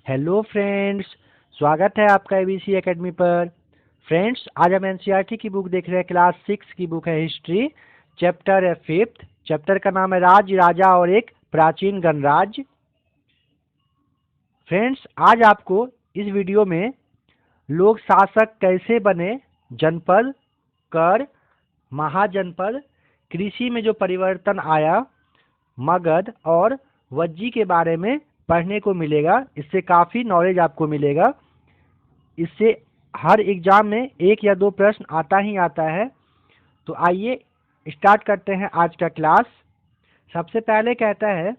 Hello friends, स्वागत है आपका एबीसी एकेडमी पर। फ्रेंड्स, आज हम एनसीईआरटी की बुक देख रहे हैं। क्लास 6 की बुक है हिस्ट्री। चैप्टर है 5th। चैप्टर का नाम है राज, राजा और एक प्राचीन गणराज्य। फ्रेंड्स, आज आपको इस वीडियो में लोग शासक कैसे बने, जनपद, कर, महाजनपद, कृषि में जो परिवर्तन आया, मगध और वज्जी के बारे में पढ़ने को मिलेगा। इससे काफ़ी नॉलेज आपको मिलेगा। इससे हर एग्जाम में एक या दो प्रश्न आता ही आता है। तो आइए स्टार्ट करते हैं आज का क्लास। सबसे पहले कहता है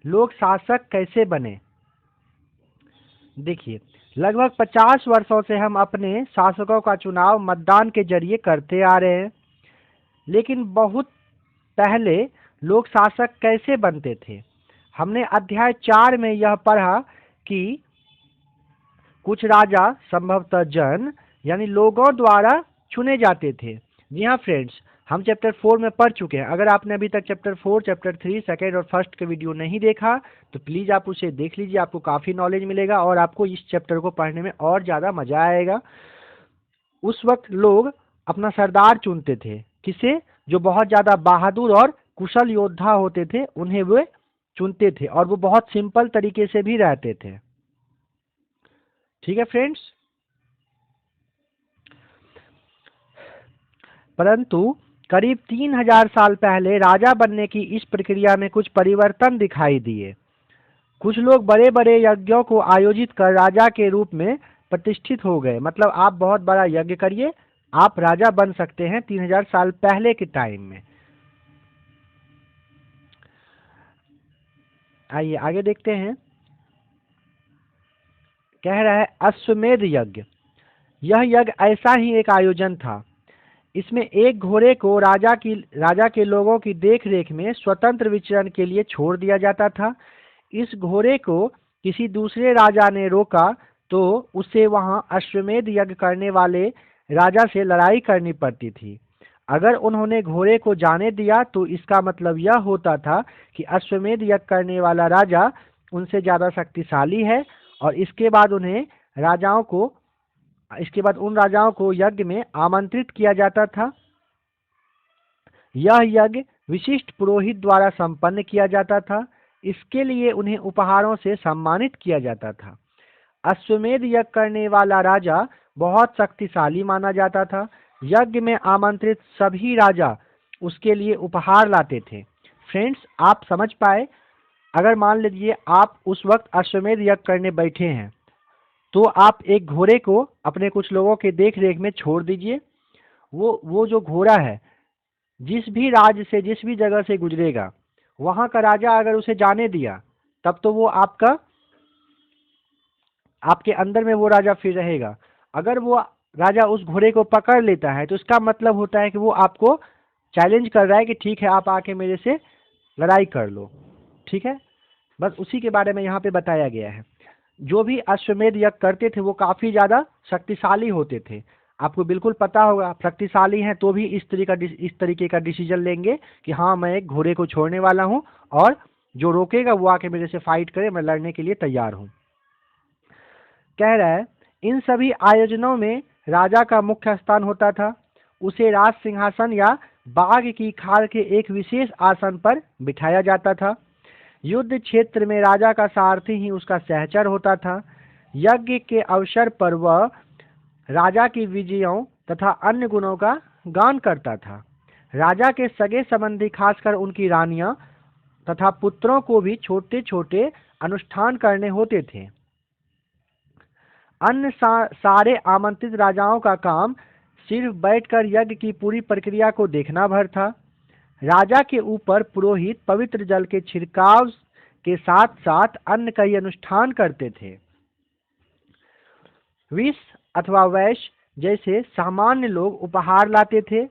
लोग शासक कैसे बने। देखिए, लगभग 50 वर्षों से हम अपने शासकों का चुनाव मतदान के जरिए करते आ रहे हैं। लेकिन बहुत पहले लोग शासक कैसे बनते थे। हमने अध्याय 4 में यह पढ़ा कि कुछ राजा संभवतः जन यानी लोगों द्वारा चुने जाते थे। जी हाँ फ्रेंड्स, हम चैप्टर 4 में पढ़ चुके हैं। अगर आपने अभी तक चैप्टर 4, चैप्टर 3, सेकेंड और फर्स्ट के वीडियो नहीं देखा तो प्लीज़ आप उसे देख लीजिए। आपको काफ़ी नॉलेज मिलेगा और आपको इस चैप्टर को पढ़ने में और ज़्यादा मज़ा आएगा। उस वक्त लोग अपना सरदार चुनते थे। किसे? जो बहुत ज़्यादा बहादुर और कुशल योद्धा होते थे उन्हें वे चुनते थे, और वो बहुत सिंपल तरीके से भी रहते थे। ठीक है फ्रेंड्स। परंतु करीब 3000 साल पहले राजा बनने की इस प्रक्रिया में कुछ परिवर्तन दिखाई दिए। कुछ लोग बड़े बड़े यज्ञों को आयोजित कर राजा के रूप में प्रतिष्ठित हो गए। मतलब आप बहुत बड़ा यज्ञ करिए, आप राजा बन सकते हैं 3000 साल पहले के टाइम में। आइए आगे देखते हैं। कह रहा है अश्वमेध यज्ञ। यह यज्ञ ऐसा ही एक आयोजन था। इसमें एक घोड़े को राजा के लोगों की देखरेख में स्वतंत्र विचरण के लिए छोड़ दिया जाता था। इस घोड़े को किसी दूसरे राजा ने रोका तो उसे वहां अश्वमेध यज्ञ करने वाले राजा से लड़ाई करनी पड़ती थी। अगर उन्होंने घोड़े को जाने दिया तो इसका मतलब यह होता था कि अश्वमेध यज्ञ करने वाला राजा उनसे ज़्यादा शक्तिशाली है, और इसके बाद उन राजाओं को यज्ञ में आमंत्रित किया जाता था। यह यज्ञ विशिष्ट पुरोहित द्वारा संपन्न किया जाता था। इसके लिए उन्हें उपहारों से सम्मानित किया जाता था। अश्वमेध यज्ञ करने वाला राजा बहुत शक्तिशाली माना जाता था। यज्ञ में आमंत्रित सभी राजा उसके लिए उपहार लाते थे। फ्रेंड्स, आप समझ पाए? अगर मान लीजिए आप उस वक्त अश्वमेध यज्ञ करने बैठे हैं तो आप एक घोड़े को अपने कुछ लोगों के देख रेख में छोड़ दीजिए। वो जो घोड़ा है जिस भी राज्य से, जिस भी जगह से गुजरेगा, वहाँ का राजा अगर उसे जाने दिया तब तो वो आपके अंदर में वो राजा फिर रहेगा। अगर वो राजा उस घोड़े को पकड़ लेता है तो इसका मतलब होता है कि वो आपको चैलेंज कर रहा है कि ठीक है, आप आके मेरे से लड़ाई कर लो। ठीक है, बस उसी के बारे में यहाँ पे बताया गया है। जो भी अश्वमेध यज्ञ करते थे वो काफ़ी ज़्यादा शक्तिशाली होते थे। आपको बिल्कुल पता होगा, शक्तिशाली हैं तो भी इस तरीके का डिसीजन लेंगे कि हाँ, मैं एक घोड़े को छोड़ने वाला हूँ और जो रोकेगा वो आके मेरे से फाइट करे, मैं लड़ने के लिए तैयार हूँ। कह रहा है इन सभी आयोजनों में राजा का मुख्य स्थान होता था। उसे राज सिंहासन या बाघ की खाल के एक विशेष आसन पर बिठाया जाता था। युद्ध क्षेत्र में राजा का सारथी ही उसका सहचर होता था। यज्ञ के अवसर पर वह राजा की विजयों तथा अन्य गुणों का गान करता था। राजा के सगे संबंधी, खासकर उनकी रानियां तथा पुत्रों को भी छोटे छोटे अनुष्ठान करने होते थे। अन्य सारे आमंत्रित राजाओं का काम सिर्फ बैठकर यज्ञ की पूरी प्रक्रिया को देखना भर था। राजा के ऊपर पुरोहित पवित्र जल के छिड़काव के साथ साथ अन्य कई अनुष्ठान करते थे। विष अथवा वैश्य जैसे सामान्य लोग उपहार लाते थे।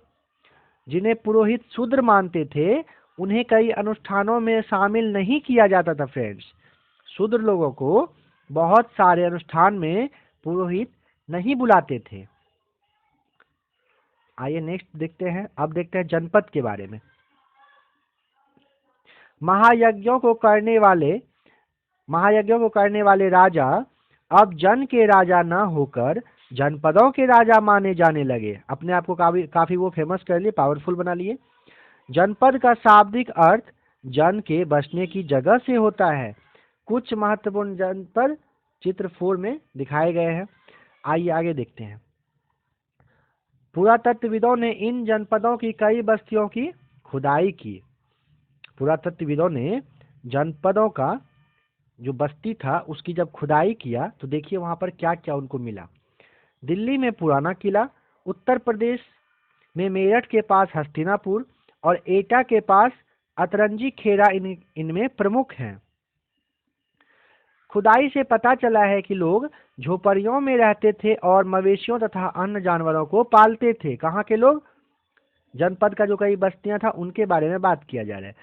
जिन्हें पुरोहित शूद्र मानते थे उन्हें कई अनुष्ठानों में शामिल नहीं किया जाता था। फ्रेंड्स, शूद्र लोगों को बहुत सारे अनुष्ठान में पुरोहित नहीं बुलाते थे। आइए नेक्स्ट देखते हैं। अब देखते हैं जनपद के बारे में। महायज्ञों को करने वाले महायज्ञों को करने वाले राजा अब जन के राजा न होकर जनपदों के राजा माने जाने लगे। अपने आप को काफी वो फेमस कर लिए, पावरफुल बना लिए। जनपद का शाब्दिक अर्थ जन के बसने की जगह से होता है। कुछ महत्वपूर्ण जनपद चित्र 4 में दिखाए गए हैं। आइए आगे देखते हैं। पुरातत्वविदों ने इन जनपदों की कई बस्तियों की खुदाई की। पुरातत्वविदों ने जनपदों का जो बस्ती था उसकी जब खुदाई किया तो देखिए वहां पर क्या क्या उनको मिला। दिल्ली में पुराना किला, उत्तर प्रदेश में मेरठ के पास हस्तिनापुर और एटा के पास अतरंजी खेरा इनमें प्रमुख हैं। खुदाई से पता चला है कि लोग झोपड़ियों में रहते थे और मवेशियों तथा अन्य जानवरों को पालते थे। कहाँ के लोग? जनपद का जो कई बस्तियां था उनके बारे में बात किया जा रहा है।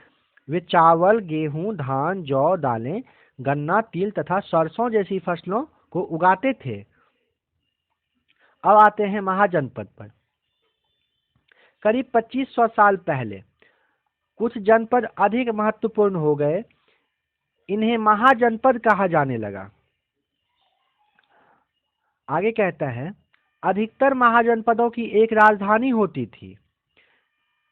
वे चावल, गेहूं, धान, जौ, दालें, गन्ना, तिल तथा सरसों जैसी फसलों को उगाते थे। अब आते हैं महाजनपद पर। करीब 2500 साल पहले कुछ जनपद अधिक महत्वपूर्ण हो गए, इन्हें महाजनपद कहा जाने लगा। आगे कहता है, अधिकतर महाजनपदों की एक राजधानी होती थी।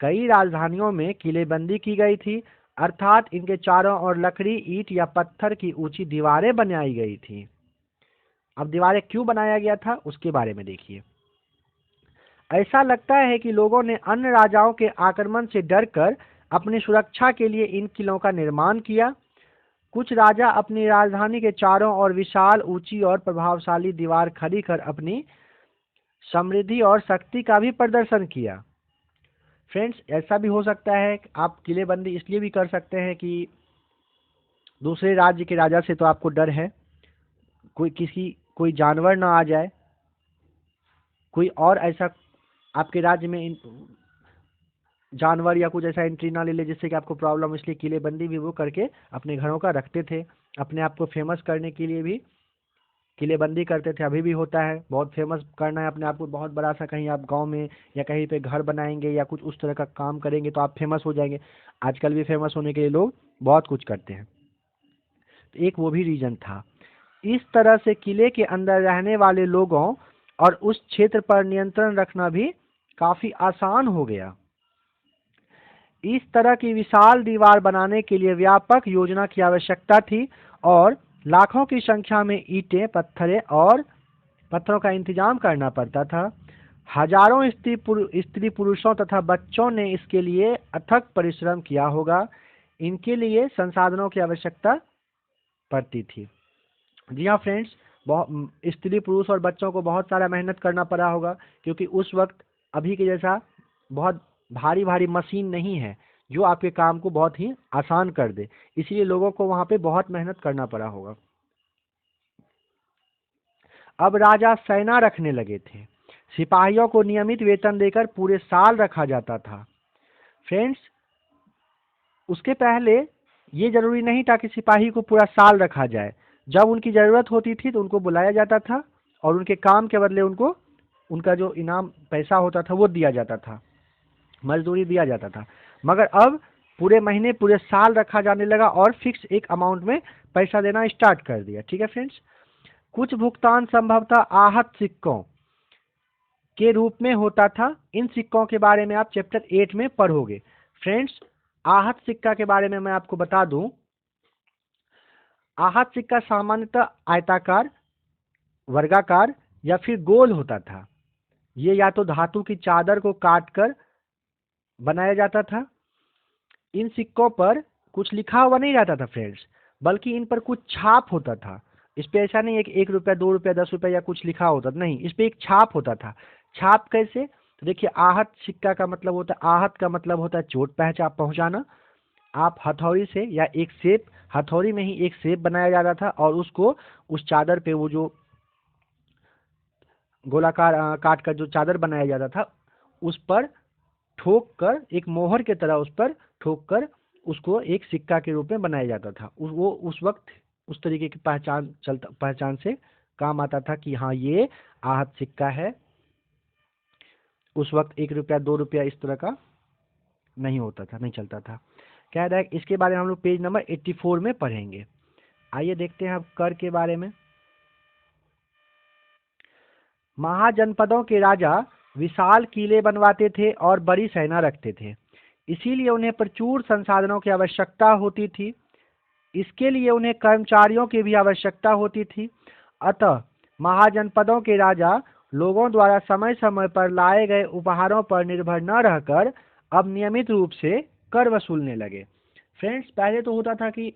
कई राजधानियों में किलेबंदी की गई थी, अर्थात इनके चारों ओर लकड़ी, ईंट या पत्थर की ऊंची दीवारें बनाई गई थी। अब दीवारें क्यों बनाया गया था उसके बारे में देखिए। ऐसा लगता है कि लोगों ने अन्य राजाओं के आक्रमण से डरकर अपनी सुरक्षा के लिए इन किलों का निर्माण किया। कुछ राजा अपनी राजधानी के चारों ओर विशाल, ऊंची और प्रभावशाली दीवार खड़ी कर अपनी समृद्धि और शक्ति का भी प्रदर्शन किया। फ्रेंड्स, ऐसा भी हो सकता है आप किलेबंदी इसलिए भी कर सकते हैं कि दूसरे राज्य के राजा से तो आपको डर है, कोई जानवर ना आ जाए, कोई और ऐसा आपके राज्य में जानवर या कुछ ऐसा एंट्री ना ले ले जिससे कि आपको प्रॉब्लम, इसलिए किलेबंदी भी वो करके अपने घरों का रखते थे। अपने आप को फेमस करने के लिए भी किलेबंदी करते थे, अभी भी होता है। बहुत फेमस करना है अपने आप को, बहुत बड़ा सा कहीं आप गांव में या कहीं पे घर बनाएंगे या कुछ उस तरह का काम करेंगे तो आप फेमस हो जाएंगे। आजकल भी फेमस होने के लिए लोग बहुत कुछ करते हैं, तो एक वो भी रीजन था। इस तरह से किले के अंदर रहने वाले लोगों और उस क्षेत्र पर नियंत्रण रखना भी काफी आसान हो गया। इस तरह की विशाल दीवार बनाने के लिए व्यापक योजना की आवश्यकता थी और लाखों की संख्या में ईंटें, पत्थरों का इंतजाम करना पड़ता था। हजारों स्त्री पुरुषों तथा बच्चों ने इसके लिए अथक परिश्रम किया होगा। इनके लिए संसाधनों की आवश्यकता पड़ती थी। जी हाँ फ्रेंड्स, स्त्री पुरुष और बच्चों को बहुत सारा मेहनत करना पड़ा होगा, क्योंकि उस वक्त अभी के जैसा बहुत भारी भारी मशीन नहीं है जो आपके काम को बहुत ही आसान कर दे, इसलिए लोगों को वहां पे बहुत मेहनत करना पड़ा होगा। अब राजा सेना रखने लगे थे। सिपाहियों को नियमित वेतन देकर पूरे साल रखा जाता था। फ्रेंड्स, उसके पहले ये जरूरी नहीं था कि सिपाही को पूरा साल रखा जाए। जब उनकी जरूरत होती थी तो उनको बुलाया जाता था और उनके काम के बदले उनको उनका जो इनाम पैसा होता था वो दिया जाता था, मजदूरी दिया जाता था। मगर अब पूरे महीने, पूरे साल रखा जाने लगा और फिक्स एक अमाउंट में पैसा देना स्टार्ट कर दिया। ठीक है फ्रेंड्स, कुछ भुगतान संभवतः आहत सिक्कों के रूप में होता था। इन सिक्कों के बारे में आप चैप्टर 8 में पढ़ोगे। फ्रेंड्स, आहत सिक्का के बारे में मैं आपको बता दूं, आहत सिक्का सामान्यतः आयताकार, वर्गाकार या फिर गोल होता था। ये या तो धातु की चादर को काटकर बनाया जाता था। इन सिक्कों पर कुछ लिखा हुआ नहीं रहता था फ्रेंड्स, बल्कि इन पर कुछ छाप होता था। इस पे ऐसा नहीं है कि 1 रुपया, 2 रुपया, 10 रुपया या कुछ लिखा होता, नहीं, इस पे एक छाप होता था। छाप कैसे? तो देखिए, आहत सिक्का का मतलब होता है, आहत का मतलब होता है चोट पहुंचाना। आप हथौड़ी से या एक शेप, हथौड़ी में ही एक शेप बनाया जाता था और उसको उस चादर पे, वो जो गोलाकार काट कर जो चादर बनाया जाता था उस पर ठोक कर, एक मोहर के तरह उस पर ठोक कर उसको एक सिक्का के रूप में बनाया जाता था। वो उस वक्त उस तरीके की पहचान से काम आता था कि हाँ, ये आहत सिक्का है। उस वक्त 1 रुपया, 2 रुपया इस तरह का नहीं होता था, नहीं चलता था। कह रहा है इसके बारे में हम लोग पेज नंबर 84 में पढ़ेंगे। आइए देखते हैं अब कर के बारे में। महाजनपदों के राजा विशाल किले बनवाते थे और बड़ी सेना रखते थे, इसीलिए उन्हें प्रचुर संसाधनों की आवश्यकता होती थी। इसके लिए उन्हें कर्मचारियों की भी आवश्यकता होती थी। अतः महाजनपदों के राजा लोगों द्वारा समय समय पर लाए गए उपहारों पर निर्भर न रहकर अब नियमित रूप से कर वसूलने लगे। फ्रेंड्स, पहले तो होता था कि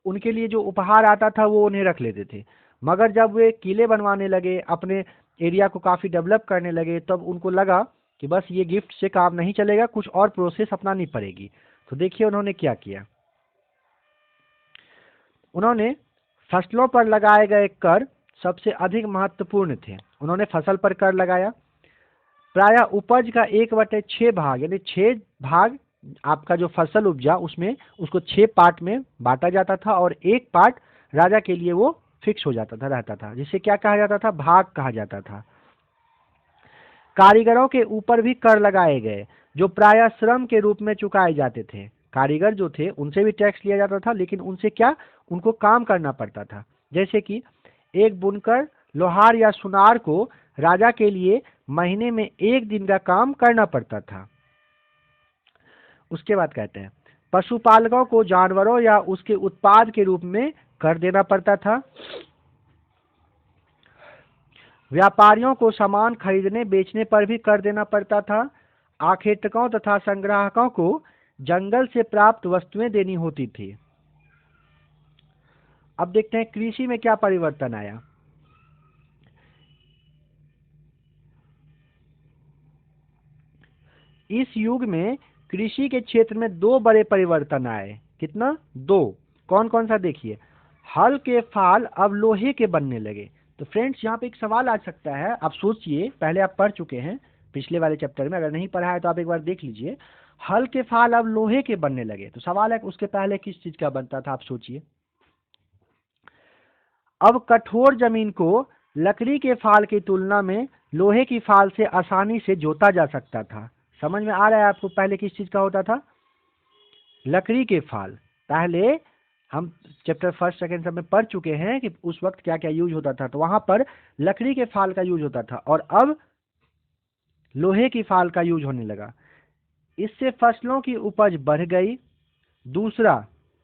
उनके लिए जो उपहार आता था वो उन्हें रख लेते थे, मगर जब वे किले बनवाने लगे, अपने एरिया को काफ़ी डेवलप करने लगे, तब उनको लगा कि बस ये गिफ्ट से काम नहीं चलेगा, कुछ और प्रोसेस अपनानी पड़ेगी। तो देखिए उन्होंने क्या किया। उन्होंने फसलों पर लगाए गए कर सबसे अधिक महत्वपूर्ण थे। उन्होंने फसल पर कर लगाया। प्रायः उपज का 1/6 भाग यानी 6 भाग आपका जो फसल उपजा उसमें उसको 6 पार्ट में बांटा जाता था और एक पार्ट राजा के लिए वो फिक्स हो जाता था, रहता था, जिसे क्या कहा जाता था, भाग कहा जाता था। कारीगरों के ऊपर भी कर लगाए गए, जो प्रायः श्रम के रूप में चुकाए जाते थे। कारीगर जो थे उनसे भी टैक्स लिया जाता था, लेकिन उनसे क्या, उनको काम करना पड़ता था। जैसे कि एक बुनकर, लोहार या सुनार को राजा के लिए महीने में 1 दिन का काम करना पड़ता था। उसके बाद कहते हैं पशुपालकों को जानवरों या उसके उत्पाद के रूप में कर देना पड़ता था। व्यापारियों को सामान खरीदने बेचने पर भी कर देना पड़ता था। आखेटकों तथा संग्राहकों को जंगल से प्राप्त वस्तुएं देनी होती थी। अब देखते हैं कृषि में क्या परिवर्तन आया। इस युग में कृषि के क्षेत्र में 2 बड़े परिवर्तन आए। कितना? 2। कौन कौन सा देखिए। हल के फाल अब लोहे के बनने लगे। तो फ्रेंड्स, यहाँ पे एक सवाल आ सकता है, आप सोचिए, पहले आप पढ़ चुके हैं पिछले वाले चैप्टर में, अगर नहीं पढ़ा है तो आप एक बार देख लीजिए। हल के फाल अब लोहे के बनने लगे, तो सवाल है उसके पहले किस चीज का बनता था, आप सोचिए। अब कठोर जमीन को लकड़ी के फाल की तुलना में लोहे की फाल से आसानी से जोता जा सकता था। समझ में आ रहा है आपको? पहले किस चीज का होता था? लकड़ी के फाल। पहले हम चैप्टर 1, 2 सब में पढ़ चुके हैं कि उस वक्त क्या क्या यूज होता था, तो वहां पर लकड़ी के फाल का यूज होता था और अब लोहे की फाल का यूज होने लगा। इससे फसलों की उपज बढ़ गई। दूसरा,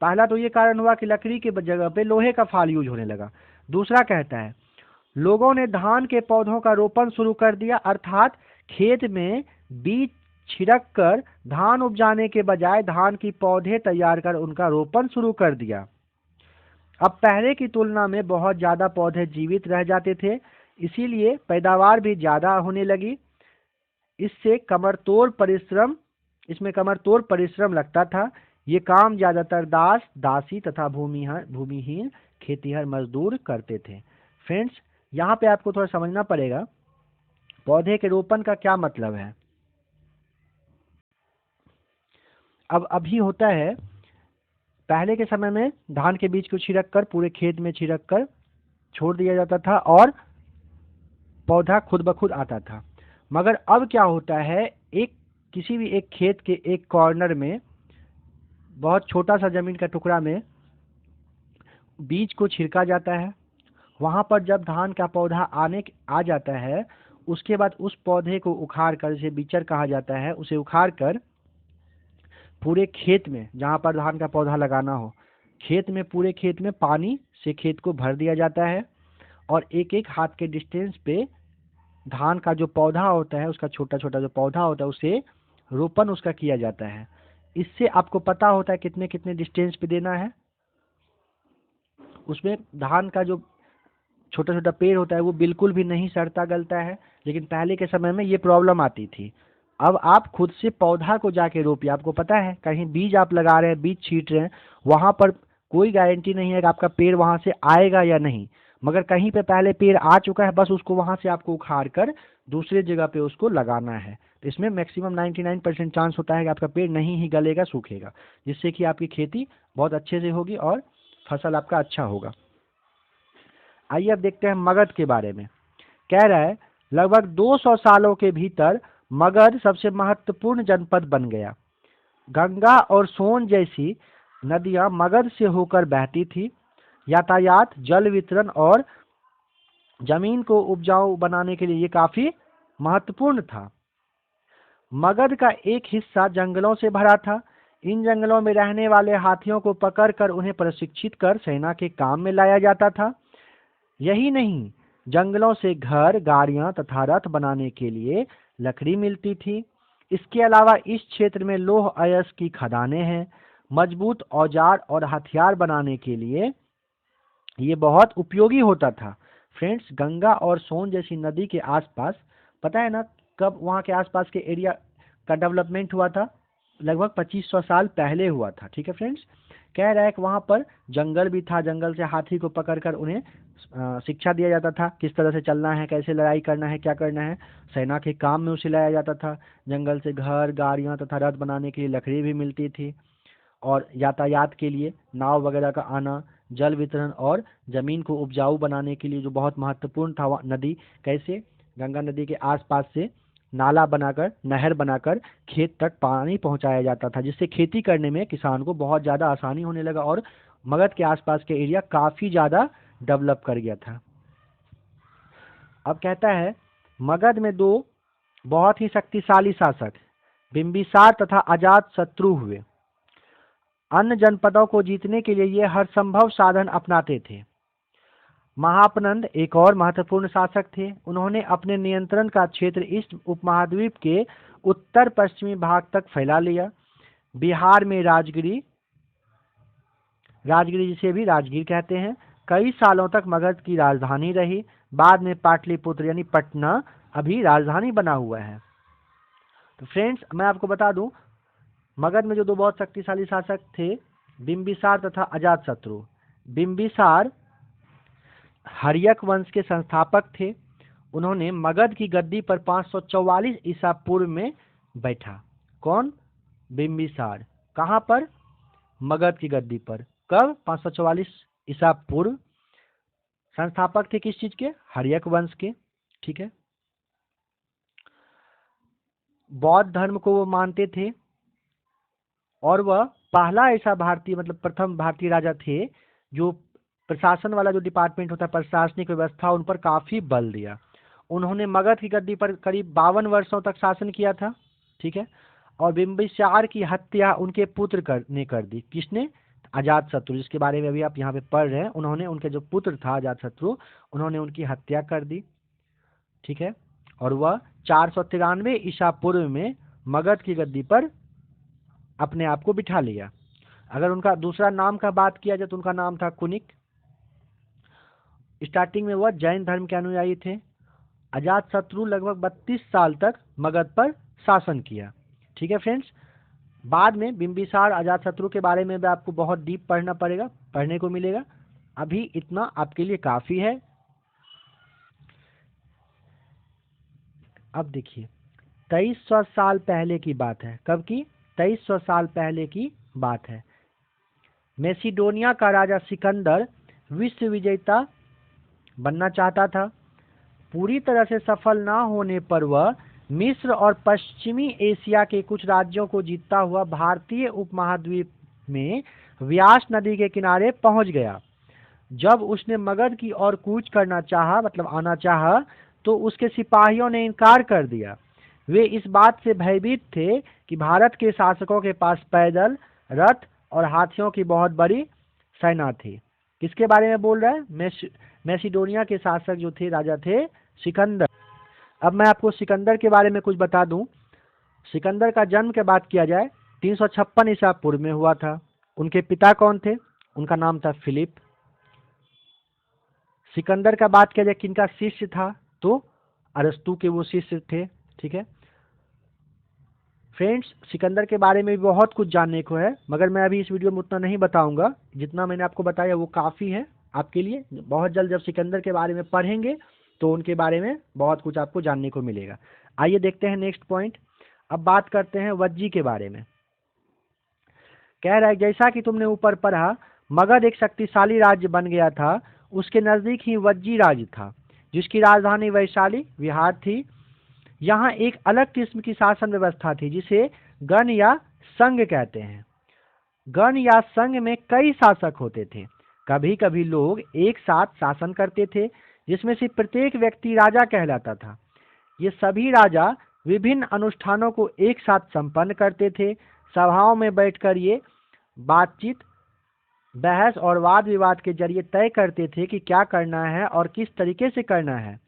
पहला तो ये कारण हुआ कि लकड़ी के जगह पे लोहे का फाल यूज होने लगा। दूसरा कहता है लोगों ने धान के पौधों का रोपण शुरू कर दिया, अर्थात खेत में बीज छिड़क कर धान उपजाने के बजाय धान की पौधे तैयार कर उनका रोपण शुरू कर दिया। अब पहले की तुलना में बहुत ज़्यादा पौधे जीवित रह जाते थे, इसीलिए पैदावार भी ज़्यादा होने लगी। इसमें कमरतोड़ परिश्रम लगता था। ये काम ज़्यादातर दास, दासी तथा भूमिहीन खेतीहर मजदूर करते थे। फ्रेंड्स, यहाँ पे आपको थोड़ा समझना पड़ेगा पौधे के रोपण का क्या मतलब है। अब अभी होता है, पहले के समय में धान के बीज को छिड़क कर पूरे खेत में छिड़क कर छोड़ दिया जाता था और पौधा खुद ब खुद आता था। मगर अब क्या होता है, किसी भी एक खेत के एक कॉर्नर में, बहुत छोटा सा जमीन का टुकड़ा में बीज को छिड़का जाता है। वहाँ पर जब धान का पौधा आ जाता है, उसके बाद उस पौधे को उखाड़ कर, जिसे बीचर कहा जाता है, उसे उखाड़ कर पूरे खेत में, जहाँ पर धान का पौधा लगाना हो, पूरे खेत में पानी से खेत को भर दिया जाता है और एक एक हाथ के डिस्टेंस पे धान का जो पौधा होता है, उसका छोटा छोटा जो पौधा होता है, उसे रोपण उसका किया जाता है। इससे आपको पता होता है कितने कितने डिस्टेंस पे देना है। उसमें धान का जो छोटा छोटा पेड़ होता है वो बिल्कुल भी नहीं सड़ता गलता है, लेकिन पहले के समय में ये प्रॉब्लम आती थी। अब आप खुद से पौधा को जाके रोपिए। आपको पता है, कहीं बीज आप लगा रहे हैं, बीज छींट रहे हैं, वहाँ पर कोई गारंटी नहीं है कि आपका पेड़ वहाँ से आएगा या नहीं, मगर कहीं पे पहले पेड़ आ चुका है, बस उसको वहाँ से आपको उखाड़ कर दूसरे जगह पे उसको लगाना है। तो इसमें मैक्सिमम 99% चांस होता है कि आपका पेड़ नहीं ही गलेगा, सूखेगा, जिससे कि आपकी खेती बहुत अच्छे से होगी और फसल आपका अच्छा होगा। आइए अब देखते हैं मगध के बारे में। कह रहा है लगभग 200 सालों के भीतर मगध सबसे महत्वपूर्ण जनपद बन गया। गंगा और सोन जैसी नदियां मगध से होकर बहती थी। यातायात, जल वितरण और जमीन को उपजाऊ बनाने के लिए ये काफी महत्वपूर्ण था। मगध का एक हिस्सा जंगलों से भरा था। इन जंगलों में रहने वाले हाथियों को पकड़कर उन्हें प्रशिक्षित कर सेना के काम में लाया जाता था। यही नहीं, जंगलों से घर, गाड़ियां तथा रथ बनाने के लिए लकड़ी मिलती थी। इसके अलावा इस क्षेत्र में लौह अयस्क की खदानें हैं। मजबूत औजार और हथियार बनाने के लिए ये बहुत उपयोगी होता था। फ्रेंड्स, गंगा और सोन जैसी नदी के आसपास, पता है ना कब वहाँ के आसपास के एरिया का डेवलपमेंट हुआ था? लगभग 2500 साल पहले हुआ था। ठीक है फ्रेंड्स, कह रहा है कि वहाँ पर जंगल भी था। जंगल से हाथी को पकड़कर उन्हें शिक्षा दिया जाता था, किस तरह से चलना है, कैसे लड़ाई करना है, क्या करना है। सेना के काम में उसे लाया जाता था। जंगल से घर, गाड़ियाँ तथा रथ बनाने के लिए लकड़ी भी मिलती थी। और यातायात के लिए नाव वगैरह का आना, जल वितरण और ज़मीन को उपजाऊ बनाने के लिए जो बहुत महत्वपूर्ण था, वह नदी कैसे गंगा नदी के आसपास से नाला बनाकर, नहर बनाकर खेत तक पानी पहुंचाया जाता था, जिससे खेती करने में किसान को बहुत ज़्यादा आसानी होने लगा और मगध के आसपास के एरिया काफ़ी ज़्यादा डेवलप कर गया था। अब कहता है मगध में दो बहुत ही शक्तिशाली शासक बिंबिसार तथा अजातशत्रु हुए। अन्य जनपदों को जीतने के लिए ये हर संभव साधन अपनाते थे। महापनंद एक और महत्वपूर्ण शासक थे। उन्होंने अपने नियंत्रण का क्षेत्र इस उपमहाद्वीप के उत्तर पश्चिमी भाग तक फैला लिया। बिहार में राजगिरी, जिसे भी राजगीर कहते हैं, कई सालों तक मगध की राजधानी रही। बाद में पाटलिपुत्र यानी पटना अभी राजधानी बना हुआ है। तो फ्रेंड्स, मैं आपको बता दूं, मगध में जो दो बहुत शक्तिशाली शासक थे, बिंबिसार तथा अजातशत्रु। बिंबिसार हर्यक वंश के संस्थापक थे। उन्होंने मगध की गद्दी पर 544 ईसा पूर्व में बैठा। कौन? बिंबिसार। कहाँ पर? मगध की गद्दी पर। कब? 544 ईसा पूर्व। संस्थापक थे किस चीज के? हर्यक वंश के। ठीक है। बौद्ध धर्म को वो मानते थे और वह पहला ऐसा भारतीय, मतलब प्रथम भारतीय राजा थे जो प्रशासन वाला जो डिपार्टमेंट होता है, प्रशासनिक व्यवस्था, उन पर काफी बल दिया। उन्होंने मगध की गद्दी पर करीब 52 वर्षों तक शासन किया था। ठीक है। और बिंबिसार की हत्या उनके पुत्र ने कर दी। किसने? अजातशत्रु, जिसके बारे में अभी आप यहाँ पे पढ़ रहे हैं। उन्होंने, उनके जो पुत्र था अजातशत्रु, उन्होंने उनकी हत्या कर दी। ठीक है। और वह 493 ईसा पूर्व में मगध की गद्दी पर अपने आप को बिठा लिया। अगर उनका दूसरा नाम का बात किया जाए तो उनका नाम था कुनिक। स्टार्टिंग में वह जैन धर्म के अनुयायी थे। अजातशत्रु लगभग 32 साल तक मगध पर शासन किया। ठीक है फ्रेंड्स, बाद में बिंबिसार, अजातशत्रु के बारे में भी आपको बहुत डीप पढ़ना पड़ेगा, पढ़ने को मिलेगा। अभी इतना आपके लिए काफी है। अब देखिए, 2300 साल पहले की बात है। कब की? 2300 साल पहले की बात है। मैसिडोनिया का राजा सिकंदर विश्व विजेता बनना चाहता था। पूरी तरह से सफल ना होने पर वह मिस्र और पश्चिमी एशिया के कुछ राज्यों को जीतता हुआ भारतीय उपमहाद्वीप में व्यास नदी के किनारे पहुंच गया। जब उसने मगध की ओर कूच करना चाहा, मतलब आना चाहा, तो उसके सिपाहियों ने इनकार कर दिया। वे इस बात से भयभीत थे कि भारत के शासकों के पास पैदल, रथ और हाथियों की बहुत बड़ी सेना थी। किसके बारे में बोल रहा है? मैसिडोनिया के शासक जो थे, राजा थे सिकंदर। अब मैं आपको सिकंदर के बारे में कुछ बता दूं। सिकंदर का जन्म के बात किया जाए 356 ईसा पूर्व में हुआ था। उनके पिता कौन थे? उनका नाम था फिलिप। सिकंदर का बात किया जाए किनका शिष्य था, तो अरस्तु के वो शिष्य थे। ठीक है फ्रेंड्स, सिकंदर के बारे में भी बहुत कुछ जानने को है, मगर मैं अभी इस वीडियो में उतना नहीं बताऊंगा। जितना मैंने आपको बताया वो काफ़ी है आपके लिए। बहुत जल्द जब सिकंदर के बारे में पढ़ेंगे तो उनके बारे में बहुत कुछ आपको जानने को मिलेगा। आइए देखते हैं नेक्स्ट पॉइंट। अब बात करते हैं वज्जी के बारे में। कह रहा है, जैसा कि तुमने ऊपर पढ़ा, मगध एक शक्तिशाली राज्य बन गया था। उसके नज़दीक ही वज्जी राज्य था, जिसकी राजधानी वैशाली विहार थी। यहाँ एक अलग किस्म की शासन व्यवस्था थी, जिसे गण या संघ कहते हैं। गण या संघ में कई शासक होते थे। कभी कभी लोग एक साथ शासन करते थे, जिसमें से प्रत्येक व्यक्ति राजा कहलाता था। ये सभी राजा विभिन्न अनुष्ठानों को एक साथ संपन्न करते थे। सभाओं में बैठकर ये बातचीत, बहस और वाद विवाद के जरिए तय करते थे कि क्या करना है और किस तरीके से करना है।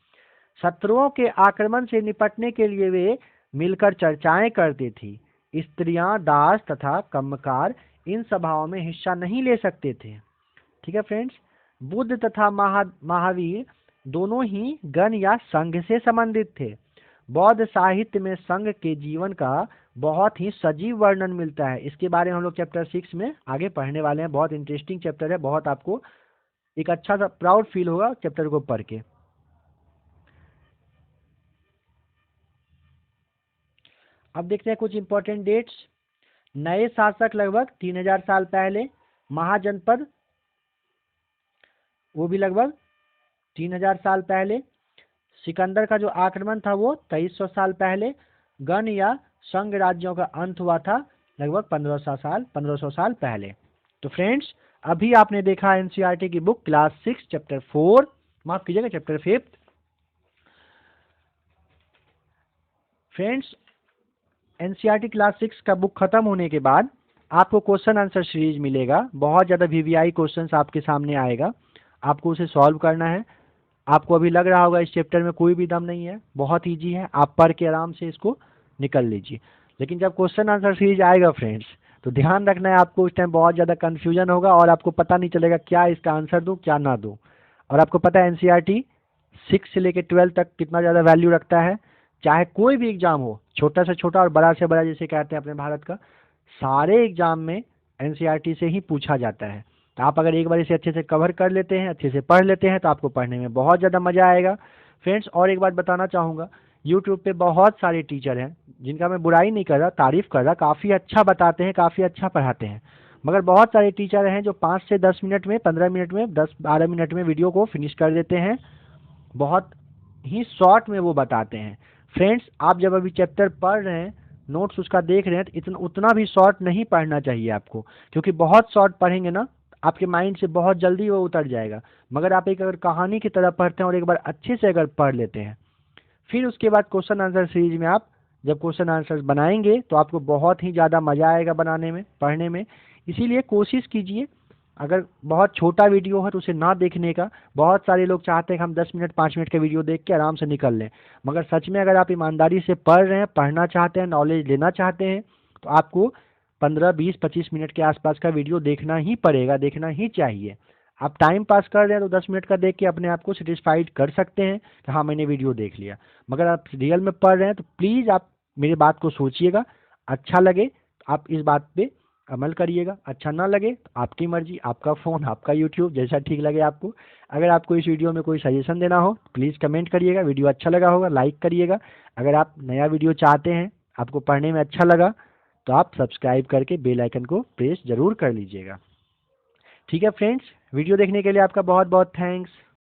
शत्रुओं के आक्रमण से निपटने के लिए वे मिलकर चर्चाएं करती थी। स्त्रियां, दास तथा कर्मकार इन सभाओं में हिस्सा नहीं ले सकते थे। ठीक है फ्रेंड्स, बुद्ध तथा महावीर दोनों ही गण या संघ से संबंधित थे। बौद्ध साहित्य में संघ के जीवन का बहुत ही सजीव वर्णन मिलता है। इसके बारे में हम लोग चैप्टर 6 में आगे पढ़ने वाले हैं। बहुत इंटरेस्टिंग चैप्टर है, बहुत आपको एक अच्छा सा प्राउड फील होगा चैप्टर को पढ़ के। अब देखते हैं कुछ इंपॉर्टेंट डेट्स। नए शासक लगभग 3000 साल पहले, महाजनपद वो भी लगभग 3000 साल पहले, सिकंदर का जो आक्रमण था वो 2300 साल पहले, गण या संघ राज्यों का अंत हुआ था लगभग 1500 साल पहले। तो फ्रेंड्स, अभी आपने देखा एनसीईआरटी की बुक क्लास 6 चैप्टर 4, माफ कीजिएगा चैप्टर 5। फ्रेंड्स, एनसीईआरटी क्लास 6 का बुक खत्म होने के बाद आपको क्वेश्चन आंसर सीरीज मिलेगा। बहुत ज़्यादा वीवीआई क्वेश्चंस आपके सामने आएगा, आपको उसे सॉल्व करना है। आपको अभी लग रहा होगा इस चैप्टर में कोई भी दम नहीं है, बहुत ईजी है, आप पढ़ के आराम से इसको निकल लीजिए। लेकिन जब क्वेश्चन आंसर सीरीज आएगा फ्रेंड्स, तो ध्यान रखना है आपको, उस टाइम बहुत ज़्यादा कन्फ्यूजन होगा और आपको पता नहीं चलेगा क्या इसका आंसर दूँ क्या ना दूँ। और आपको पता है एनसीईआरटी 6 से लेकर 12 तक कितना ज़्यादा वैल्यू रखता है। चाहे कोई भी एग्जाम हो, छोटा से छोटा और बड़ा से बड़ा जिसे कहते हैं अपने भारत का, सारे एग्जाम में एनसीईआरटी से ही पूछा जाता है। तो आप अगर एक बार इसे अच्छे से कवर कर लेते हैं, अच्छे से पढ़ लेते हैं, तो आपको पढ़ने में बहुत ज़्यादा मज़ा आएगा। फ्रेंड्स, और एक बात बताना चाहूँगा, यूट्यूब पे बहुत सारे टीचर हैं जिनका मैं बुराई नहीं कर रहा, तारीफ़ कर रहा, काफ़ी अच्छा बताते हैं, काफ़ी अच्छा पढ़ाते हैं। मगर बहुत सारे टीचर हैं जो 5 से 10 मिनट में, 15 मिनट में, 10-12 मिनट में वीडियो को फिनिश कर देते हैं, बहुत ही शॉर्ट में वो बताते हैं। फ्रेंड्स, आप जब अभी चैप्टर पढ़ रहे हैं, नोट्स उसका देख रहे हैं, तो उतना भी शॉर्ट नहीं पढ़ना चाहिए आपको, क्योंकि बहुत शॉर्ट पढ़ेंगे ना, आपके माइंड से बहुत जल्दी वो उतर जाएगा। मगर आप एक अगर कहानी की तरह पढ़ते हैं और एक बार अच्छे से अगर पढ़ लेते हैं, फिर उसके बाद क्वेश्चन आंसर सीरीज में आप जब क्वेश्चन आंसर बनाएंगे तो आपको बहुत ही ज़्यादा मज़ा आएगा बनाने में, पढ़ने में। इसीलिए कोशिश कीजिए, अगर बहुत छोटा वीडियो है तो उसे ना देखने का। बहुत सारे लोग चाहते हैं कि हम 10 मिनट 5 मिनट का वीडियो देख के आराम से निकल लें, मगर सच में अगर आप ईमानदारी से पढ़ रहे हैं, पढ़ना चाहते हैं, नॉलेज लेना चाहते हैं, तो आपको 15, 20, 25 मिनट के आसपास का वीडियो देखना ही पड़ेगा, देखना ही चाहिए। आप टाइम पास कर रहे हैं तो 10 मिनट का देख के अपने आप को सेटिस्फाइड कर सकते हैं कि हाँ मैंने वीडियो देख लिया। मगर आप रियल में पढ़ रहे हैं तो प्लीज़ आप मेरी बात को सोचिएगा, अच्छा लगे तो आप इस बात पे अमल करिएगा, अच्छा ना लगे तो आपकी मर्जी, आपका फ़ोन, आपका यूट्यूब, जैसा ठीक लगे आपको। अगर आपको इस वीडियो में कोई सजेशन देना हो तो प्लीज़ कमेंट करिएगा। वीडियो अच्छा लगा होगा लाइक करिएगा। अगर आप नया वीडियो चाहते हैं, आपको पढ़ने में अच्छा लगा, तो आप सब्सक्राइब करके बेल आइकन को प्रेस ज़रूर कर लीजिएगा। ठीक है फ्रेंड्स, वीडियो देखने के लिए आपका बहुत बहुत थैंक्स।